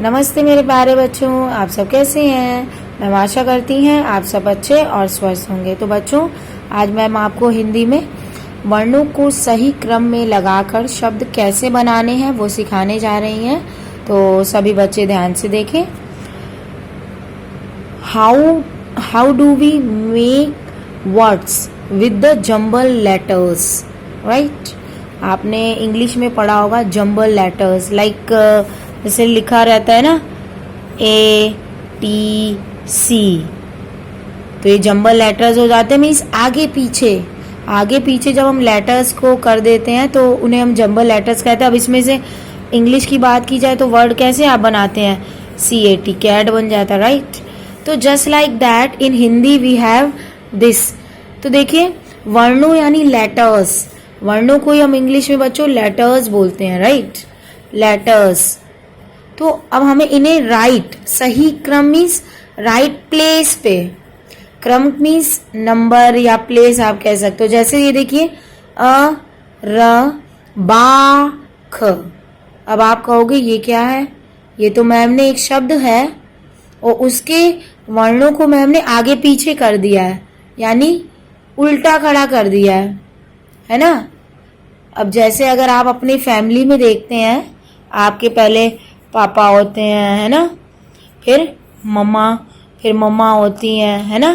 नमस्ते मेरे प्यारे बच्चों, आप सब कैसे हैं। मैं आशा करती हैं आप सब अच्छे और स्वस्थ होंगे। तो बच्चों, आज मैम आपको हिंदी में वर्णों को सही क्रम में लगाकर शब्द कैसे बनाने हैं वो सिखाने जा रही हैं। तो सभी बच्चे ध्यान से देखें। How do we make words with the jumble letters, right. आपने इंग्लिश में पढ़ा होगा जम्बल लेटर्स, लाइक जैसे लिखा रहता है ना ATC, तो ये जम्बल लेटर्स हो जाते हैं। मीन्स आगे पीछे जब हम लेटर्स को कर देते हैं तो उन्हें हम जम्बल लेटर्स कहते हैं। अब इसमें से इंग्लिश की बात की जाए तो वर्ड कैसे आप बनाते हैं, CAT, कैट बन जाता है, राइट। तो just like that in Hindi we have this. तो देखिए, वर्णों यानी लेटर्स, वर्णों को ही हम इंग्लिश में बच्चों लेटर्स बोलते हैं, राइट, लेटर्स। तो अब हमें इन्हें राइट, सही क्रम मीन्स राइट प्लेस पे, क्रम मीन्स नंबर या प्लेस आप कह सकते हो। जैसे ये देखिए बा ख। अब आप कहोगे ये क्या है, ये तो मैम ने एक शब्द है और उसके वर्णों को मैम ने आगे पीछे कर दिया है, यानी उल्टा खड़ा कर दिया है ना। अब जैसे अगर आप अपनी फैमिली में देखते हैं, आपके पहले पापा होते हैं, है ना, फिर मम्मा होती हैं, है ना,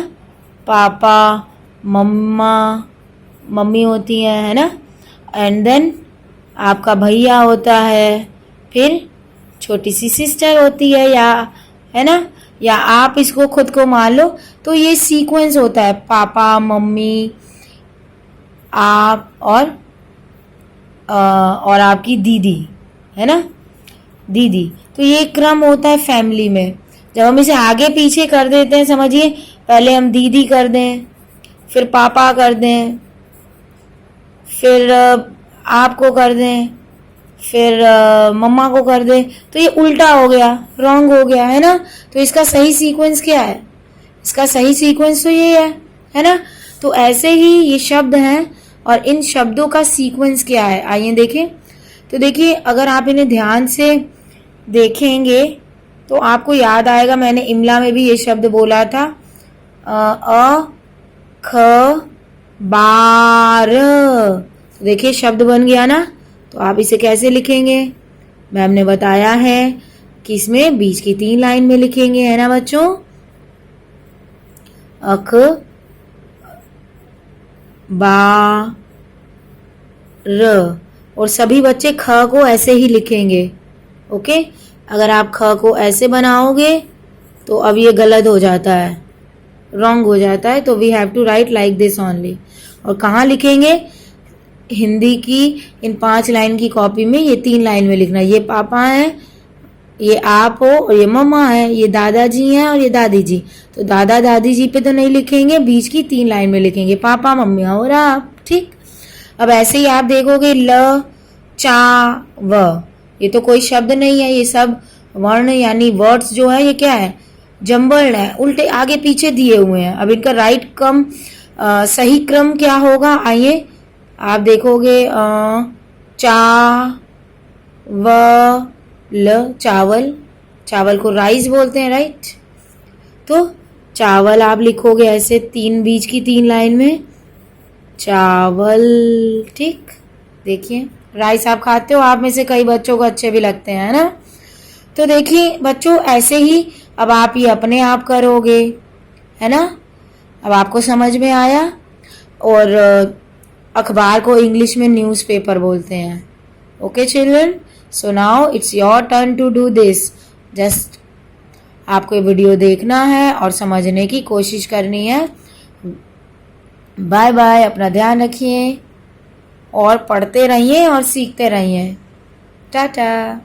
पापा मम्मा मम्मी होती हैं, है ना, एंड देन आपका भैया होता है, फिर छोटी सी सिस्टर होती है, या है ना, या आप इसको खुद को मान लो। तो ये सीक्वेंस होता है, पापा मम्मी आप और आपकी दीदी, है ना, दीदी। तो ये क्रम होता है फैमिली में। जब हम इसे आगे पीछे कर देते हैं, समझिए, पहले हम दीदी कर दें, फिर पापा कर दें, फिर आपको कर दें, फिर मम्मा को कर दें, तो ये उल्टा हो गया, रॉन्ग हो गया, है ना। तो इसका सही सीक्वेंस क्या है, इसका सही सीक्वेंस तो ये है ना। तो ऐसे ही ये शब्द हैं और इन शब्दों का सीक्वेंस क्या है, आइए देखें। तो देखिए, अगर आप इन्हें ध्यान से देखेंगे तो आपको याद आएगा, मैंने इमला में भी ये शब्द बोला था, ख बार। देखिए शब्द बन गया ना। तो आप इसे कैसे लिखेंगे, मैम ने बताया है कि इसमें बीच की 3 लाइन में लिखेंगे, है ना बच्चों। अख बा र, और सभी बच्चे ख को ऐसे ही लिखेंगे, ओके। अगर आप ख को ऐसे बनाओगे तो अब ये गलत हो जाता है, रॉन्ग हो जाता है। तो we have to write like this only. और कहाँ लिखेंगे, हिंदी की इन 5 लाइन की कॉपी में ये 3 लाइन में लिखना। ये पापा है, ये आप हो, और ये मम्मा है, ये दादाजी हैं और ये दादी जी। तो दादा दादी जी पे तो नहीं लिखेंगे, बीच की 3 लाइन में लिखेंगे, पापा मम्मी और आप, ठीक। अब ऐसे ही आप देखोगे ल चा व, ये तो कोई शब्द नहीं है, ये सब वर्ण यानी वर्ड्स जो है ये क्या है, जम्बल्ड है, उल्टे आगे पीछे दिए हुए हैं। अब इनका राइट क्रम, सही क्रम क्या होगा, आइए आप देखोगे, चा व ल, चावल, चावल को राइस बोलते हैं, राइट। तो चावल आप लिखोगे ऐसे 3 बीच की 3 लाइन में, चावल, ठीक। देखिए, राइस आप खाते हो, आप में से कई बच्चों को अच्छे भी लगते हैं, है ना। तो देखिए बच्चों, ऐसे ही अब आप ये अपने आप करोगे, है ना। अब आपको समझ में आया। और अखबार को इंग्लिश में न्यूज़पेपर बोलते हैं, okay children. So now it's your turn to do this. Just आपको ये वीडियो देखना है और समझने की कोशिश करनी है। बाय बाय, अपना ध्यान रखिए और पढ़ते रहिए और सीखते रहिए। टाटा।